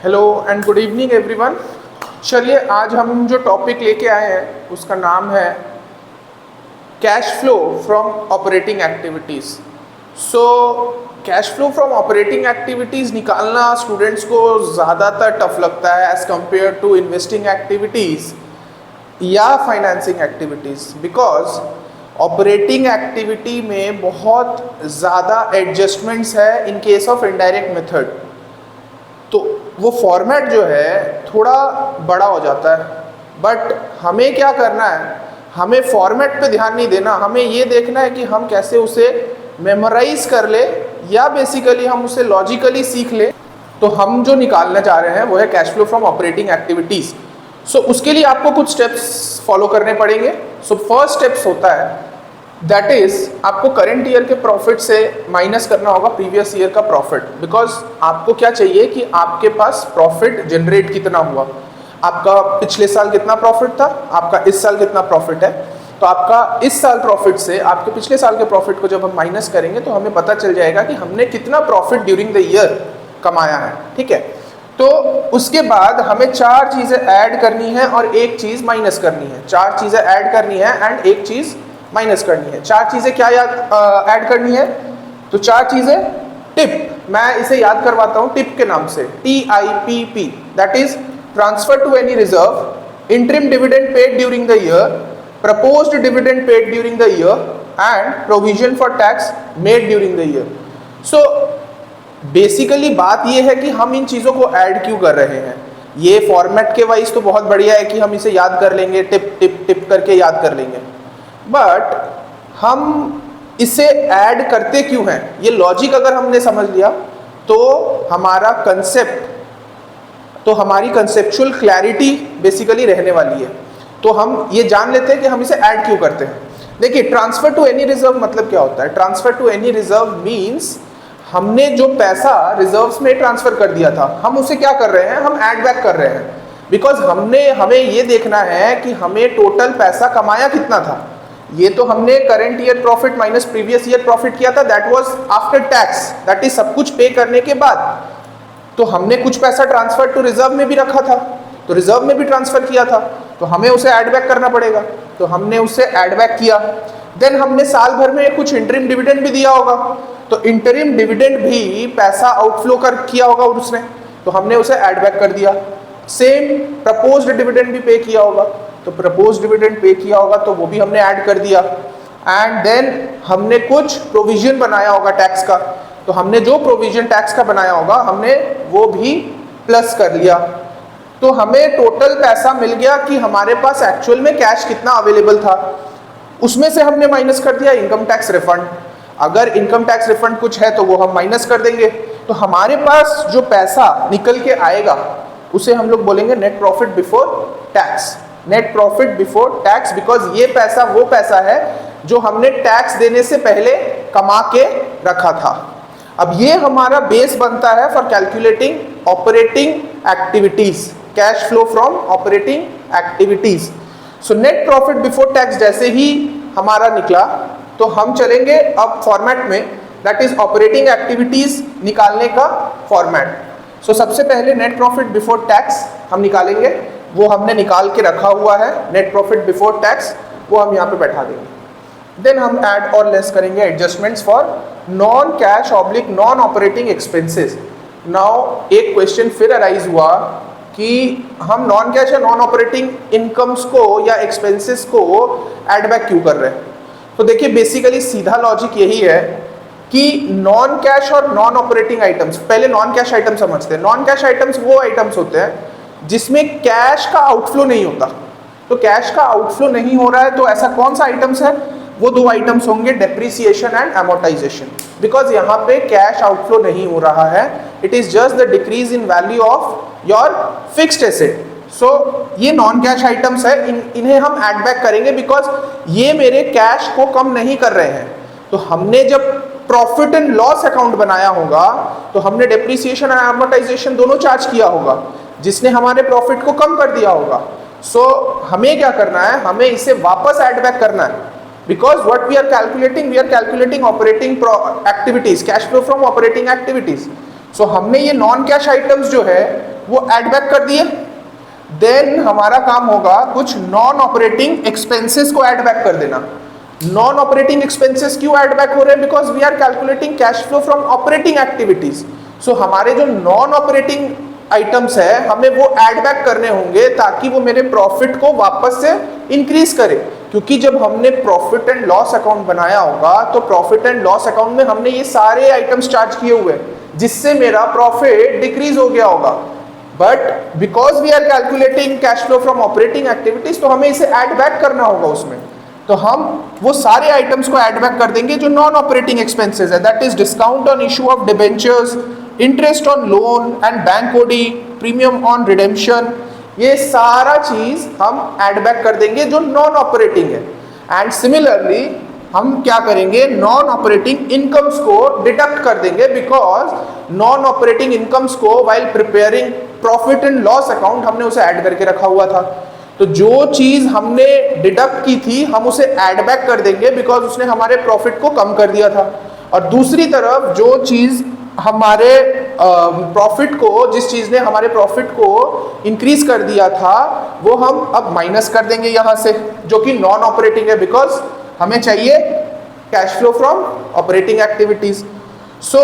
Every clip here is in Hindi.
Hello and good evening everyone. चलिए आज हम जो टॉपिक लेके आए हैं उसका नाम है cash flow from operating activities. So cash flow from operating activities निकालना स्टूडेंट्स को ज़्यादातर टफ लगता है as compare to investing activities या financing activities, because operating activity में बहुत ज़्यादा एडजस्टमेंट्स है in case of indirect method. तो वो फॉर्मेट जो है थोड़ा बड़ा हो जाता है, बट हमें क्या करना है, हमें फॉर्मेट पे ध्यान नहीं देना, हमें ये देखना है कि हम कैसे उसे मेमोराइज कर ले या बेसिकली हम उसे लॉजिकली सीख ले। तो हम जो निकालना चाह रहे हैं वो है cash flow from operating activities. So उसके लिए आपको कुछ स्टेप्स फॉलो करने पड़ेंगे। सो फर्स्ट स्टेप्स होता है दैट इज आपको करंट ईयर के प्रॉफिट से माइनस करना होगा प्रीवियस ईयर का प्रॉफिट, बिकॉज आपको क्या चाहिए कि आपके पास प्रॉफिट जनरेट कितना हुआ, आपका पिछले साल कितना प्रॉफिट था, आपका इस साल कितना प्रॉफिट है। तो आपका इस साल प्रॉफिट से आपके पिछले साल के प्रॉफिट को जब हम माइनस करेंगे तो हमें पता चल जाएगा कि हमने कितना प्रॉफिट ड्यूरिंग द ईयर कमाया है। ठीक है, तो उसके बाद हमें चार चीज़ें ऐड करनी है और एक चीज़ माइनस करनी है। चार चीज़ें ऐड करनी है एंड एक चीज़ माइनस करनी है। चार चीज़ें क्या याद ऐड करनी है, तो चार चीज़ें टिप, मैं इसे याद करवाता हूँ टिप के नाम से, TIPP, that is transfer to any reserve, interim dividend paid during the year, proposed dividend paid during the year and provision for tax made during the year. So basically बात यह है कि हम इन चीज़ों को ऐड क्यों कर रहे हैं। ये फॉर्मेट के वाइज तो बहुत बढ़िया है कि हम इसे याद कर लेंगे, टिप टिप टिप करके याद कर लेंगे, बट हम इसे ऐड करते क्यों हैं, ये लॉजिक अगर हमने समझ लिया तो हमारा कंसेप्ट, तो हमारी कंसेप्चुअल क्लैरिटी बेसिकली रहने वाली है। तो हम ये जान लेते हैं कि हम इसे ऐड क्यों करते हैं। देखिए, ट्रांसफर टू एनी रिजर्व मतलब क्या होता है। Transfer to any reserve means हमने जो पैसा रिजर्व्स में ट्रांसफर कर दिया था, हम उसे क्या कर रहे हैं, हम ऐड बैक कर रहे हैं, बिकॉज हमें ये देखना है कि हमें टोटल पैसा कमाया कितना था। ये तो हमने current year profit minus previous year profit किया था, that was after tax, that is सब कुछ पे करने के बाद। तो हमने कुछ पैसा ट्रांसफर टू रिजर्व में भी रखा था, तो रिजर्व में भी ट्रांसफर किया था, तो हमें उसे ऐड बैक करना पड़ेगा। तो हमने उसे ऐड बैक किया। देन हमने साल भर में कुछ इंटरिम डिविडेंड भी दिया होगा, तो इंटरिम डिविडेंड भी पैसा आउटफ्लो कर किया होगा उसने, तो हमने उसे ऐड बैक कर दिया। सेम प्रपोज्ड डिविडेंड भी पे किया होगा, तो प्रपोज डिविडेंड पे किया होगा तो वो भी हमने ऐड कर दिया। एंड देन हमने कुछ प्रोविजन बनाया होगा टैक्स का, तो हमने जो प्रोविजन टैक्स का बनाया होगा हमने वो भी प्लस कर लिया। तो हमें टोटल पैसा मिल गया कि हमारे पास एक्चुअल में कैश कितना अवेलेबल था, उसमें से हमने माइनस कर दिया इनकम टैक्स रिफंड। अगर इनकम टैक्स रिफंड कुछ है तो वो हम माइनस कर देंगे, तो हमारे पास जो पैसा निकल के आएगा उसे हम लोग बोलेंगे net profit before tax. Net profit before tax, because ये पैसा वो पैसा है जो हमने टैक्स देने से पहले कमा के रखा था। अब ये हमारा बेस बनता है for calculating operating activities, cash flow from operating activities. So net profit before tax जैसे ही हमारा निकला तो हम चलेंगे अब फॉर्मेट में, दैट इज ऑपरेटिंग एक्टिविटीज निकालने का फॉर्मेट। सो सबसे पहले नेट प्रॉफिट बिफोर टैक्स हम निकालेंगे, वो हमने निकाल के रखा हुआ है नेट प्रॉफिट बिफोर टैक्स, वो हम यहाँ पे बैठा देंगे। देन हम ऐड और लेस करेंगे adjustments for non cash oblique non operating expenses. Now एक क्वेश्चन फिर अराइज हुआ कि हम नॉन कैश या नॉन ऑपरेटिंग इनकम्स को या एक्सपेंसेस को ऐड बैक क्यों कर रहे हैं। तो देखिए, बेसिकली सीधा लॉजिक यही है कि नॉन कैश और नॉन ऑपरेटिंग आइटम्स, पहले नॉन कैश आइटम समझते हैं। नॉन कैश आइटम्स वो आइटम्स होते हैं जिसमें कैश का आउटफ्लो नहीं होता। तो कैश का आउटफ्लो नहीं हो रहा है तो ऐसा कौन सा आइटम्स है, वो दो आइटम्स होंगे, डेप्रिसिएशन एंड एमोर्टाइजेशन। बिकॉज यहाँ पे कैश आउटफ्लो नहीं हो रहा है, it is just the decrease in value of your fixed asset. So ये नॉन कैश आइटम्स है, इन्हें हम ऐड बैक करेंगे बिकॉज ये मेरे कैश को कम नहीं कर रहे हैं। तो हमने जब प्रॉफिट एंड लॉस अकाउंट बनाया होगा तो हमने डेप्रिसिएशन और एमोर्टाइजेशन दोनों चार्ज किया होगा, जिसने हमारे प्रॉफिट को कम कर दिया होगा। सो हमें क्या करना है, हमें इसे वापस ऐड बैक करना है, because what we are calculating operating activities, cash flow from operating activities. So हमने ये नॉन कैश आइटम्स जो है वो ऐड बैक कर दिए। देन हमारा काम होगा कुछ नॉन ऑपरेटिंग एक्सपेंसेस को ऐड बैक कर देना। नॉन ऑपरेटिंग एक्सपेंसेस क्यों ऐड बैक हो रहे हैं? Because we are calculating cash flow from operating activities. So हमारे जो नॉन ऑपरेटिंग आइटम्स है हमें वो ऐड बैक करने होंगे ताकि वो मेरे प्रॉफिट को वापस से इंक्रीज करे। क्योंकि जब हमने प्रॉफिट एंड लॉस अकाउंट बनाया होगा तो प्रॉफिट एंड लॉस अकाउंट में हमने ये सारे आइटम्स चार्ज किए हुए हैं जिससे मेरा प्रॉफिट डिक्रीज हो गया होगा। But because we are calculating cash flow from operating activities तो हमें इसे ऐड बैक करना होगा उसमें। तो हम वो सारे आइटम्स को ऐड बैक कर देंगे जो नॉन ऑपरेटिंग एक्सपेंसेस है, that is discount on issue of debentures, interest on loan and bank OD, premium on redemption. ये सारा चीज हम ऐड बैक कर देंगे जो नॉन ऑपरेटिंग है। एंड सिमिलरली हम क्या करेंगे, नॉन ऑपरेटिंग इनकम्स को डिडक्ट कर देंगे बिकॉज नॉन ऑपरेटिंग इनकम्स को while preparing profit and loss account हमने उसे ऐड करके रखा हुआ था। तो जो चीज हमने डिडक्ट की थी हम उसे ऐड बैक कर देंगे बिकॉज उसने हमारे प्रॉफिट को कम कर दिया था। और दूसरी तरफ जो चीज हमारे प्रॉफिट को, जिस चीज ने हमारे प्रॉफिट को इंक्रीज कर दिया था वो हम अब माइनस कर देंगे यहाँ से, जो कि नॉन ऑपरेटिंग है बिकॉज हमें चाहिए cash flow from operating activities. So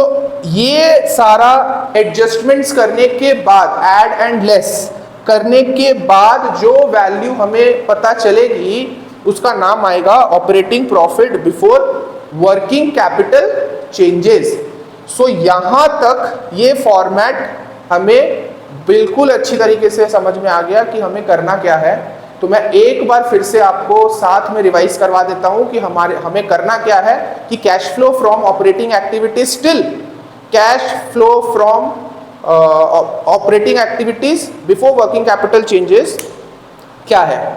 ये सारा एडजस्टमेंट्स करने के बाद, ऐड एंड लेस करने के बाद जो वैल्यू हमें पता चलेगी उसका नाम आएगा operating profit before working capital changes. So यहाँ तक ये फॉर्मेट हमें बिल्कुल अच्छी तरीके से समझ में आ गया कि हमें करना क्या है। तो मैं एक बार फिर से आपको साथ में रिवाइज करवा देता हूँ कि हमें करना क्या है कि cash flow from operating activities still cash flow from operating activities before working capital changes क्या है।